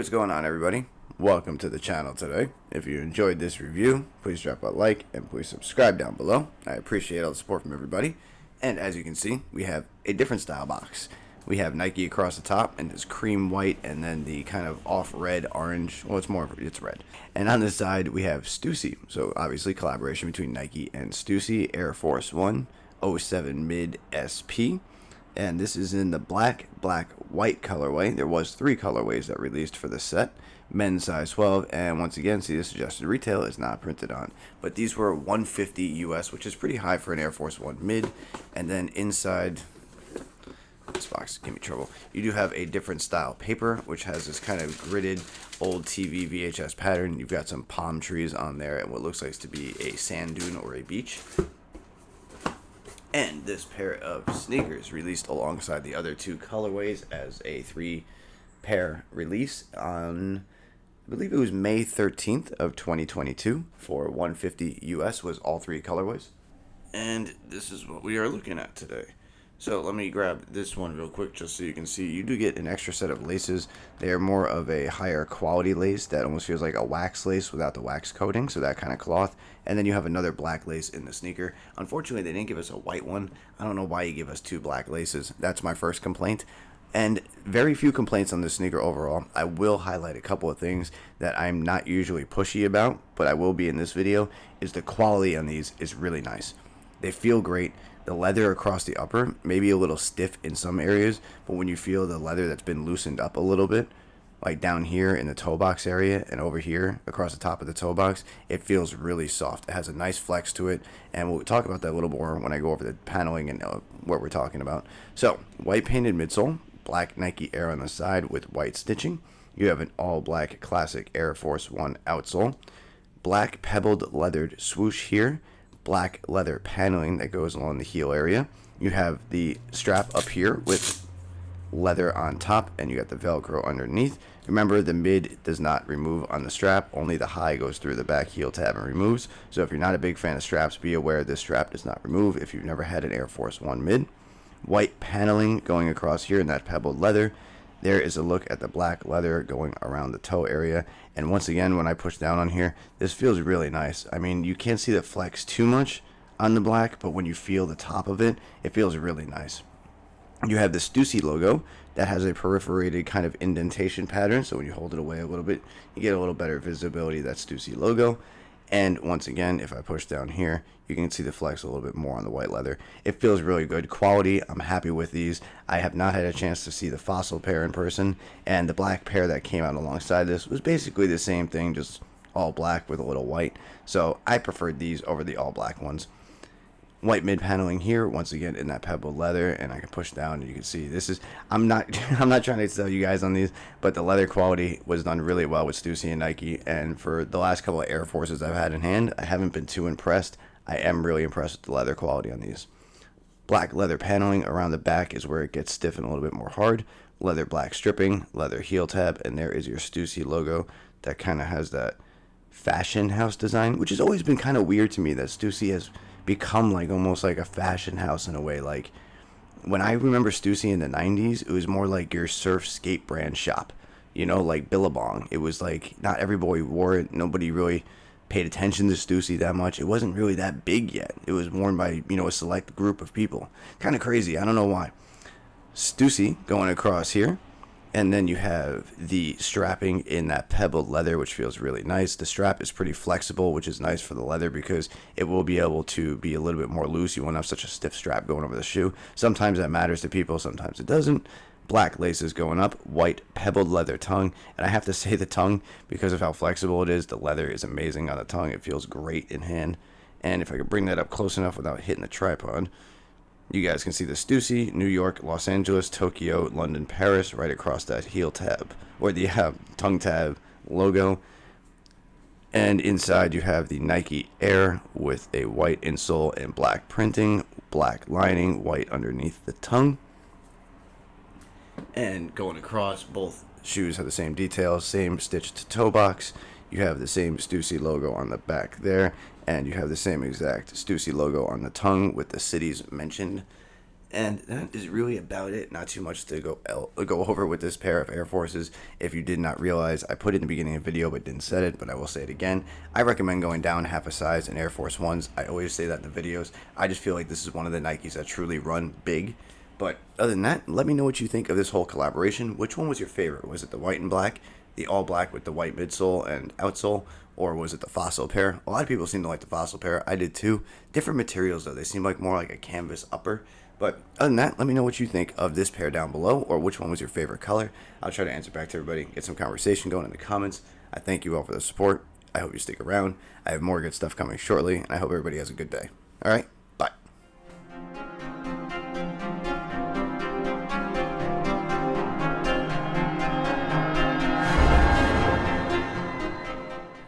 what's going on, everybody? Welcome to the channel today. If you enjoyed this review, please drop a like and please subscribe down below. I appreciate all the support from everybody. And as you can see, we have a different style box. We have Nike across the top and this cream white and then the kind of off red orange. Well, it's red. And on this side, we have Stussy. So obviously collaboration between Nike and Stussy Air Force 1 07 Mid SP. And this is in the black, white colorway. There was 3 colorways that released for the set. Men's size 12, and once again, see, the suggested retail is not printed on. But these were $150 US, which is pretty high for an Air Force 1 mid. And then inside, this box gave me trouble. You do have a different style paper, which has this kind of gridded old TV VHS pattern. You've got some palm trees on there and what looks like to be a sand dune or a beach. And this pair of sneakers released alongside the other 2 colorways as a 3-pair release on, I believe it was May 13th of 2022 for $150 US was all 3 colorways. And this is what we are looking at today. So let me grab this one real quick just so you can see. You do get an extra set of laces. They are more of a higher quality lace that almost feels like a wax lace without the wax coating, so that kind of cloth. And then you have another black lace in the sneaker. Unfortunately, they didn't give us a white one. I don't know why you give us 2 black laces. That's my first complaint. And very few complaints on this sneaker overall. I will highlight a couple of things that I'm not usually pushy about, but I will be in this video, is the quality on these is really nice. They feel great. The leather across the upper may be a little stiff in some areas, but when you feel the leather that's been loosened up a little bit, like down here in the toe box area and over here across the top of the toe box, it feels really soft. It has a nice flex to it, and we'll talk about that a little more when I go over the paneling and what we're talking about. So, white painted midsole, black Nike Air on the side with white stitching. You have an all black classic Air Force 1 outsole, black pebbled leathered swoosh here, black leather paneling that goes along the heel area. You have the strap up here with leather on top, and you got the Velcro underneath. Remember, the mid does not remove on the strap, only the high goes through the back heel tab and removes. So if you're not a big fan of straps, be aware this strap does not remove if you've never had an Air Force 1 mid. White paneling going across here in that pebbled leather. There is a look at the black leather going around the toe area. And once again, when I push down on here, this feels really nice. I mean, you can't see the flex too much on the black, but when you feel the top of it, it feels really nice. You have the Stussy logo that has a perforated kind of indentation pattern. So when you hold it away a little bit, you get a little better visibility of that Stussy logo. And once again, if I push down here, you can see the flex a little bit more on the white leather. It feels really good quality. I'm happy with these. I have not had a chance to see the Fossil pair in person, and the black pair that came out alongside this was basically the same thing, just all black with a little white. So I preferred these over the all black ones. White mid paneling here, once again in that pebbled leather, and I can push down and you can see this is, I'm not trying to sell you guys on these, but the leather quality was done really well with Stussy and Nike, and for the last couple of Air Forces I've had in hand, I haven't been too impressed. I am really impressed with the leather quality on these. Black leather paneling around the back is where it gets stiff and a little bit more hard. Leather black stripping, leather heel tab, and there is your Stussy logo that kind of has that fashion house design, which has always been kind of weird to me that Stussy has become like almost like a fashion house in a way. Like when I remember Stussy in the 90s, it was more like your surf skate brand shop, you know, like Billabong. It was like not everybody wore it. Nobody really paid attention to Stussy that much. It wasn't really that big yet. It was worn by, you know, a select group of people. Kind of crazy. I don't know why. Stussy going across here. And then you have the strapping in that pebbled leather, which feels really nice. The strap is pretty flexible, which is nice for the leather because it will be able to be a little bit more loose. You won't have such a stiff strap going over the shoe. Sometimes that matters to people, sometimes it doesn't. Black laces going up, white pebbled leather tongue. And I have to say the tongue, because of how flexible it is, the leather is amazing on the tongue. It feels great in hand. And if I could bring that up close enough without hitting the tripod, you guys can see the Stussy, New York, Los Angeles, Tokyo, London, Paris, right across that heel tab, or the tongue tab logo. And inside you have the Nike Air with a white insole and black printing, black lining, white underneath the tongue. And going across, both shoes have the same details, same stitched toe box. You have the same Stussy logo on the back there, and you have the same exact Stussy logo on the tongue with the cities mentioned. And that is really about it. Not too much to go over with this pair of Air Forces. If you did not realize, I put it in the beginning of the video but didn't say it, but I will say it again. I recommend going down half a size in Air Force Ones. I always say that in the videos. I just feel like this is one of the Nikes that truly run big. But other than that, let me know what you think of this whole collaboration. Which one was your favorite? Was it the white and black, the all black with the white midsole and outsole, or was it the fossil pair? A lot of people seem to like the fossil pair. I did too. Different materials though. They seem like more like a canvas upper. But other than that, let me know what you think of this pair down below, or which one was your favorite color. I'll try to answer back to everybody, get some conversation going in the comments. I thank you all for the support. I hope you stick around. I have more good stuff coming shortly, and I hope everybody has a good day. All right?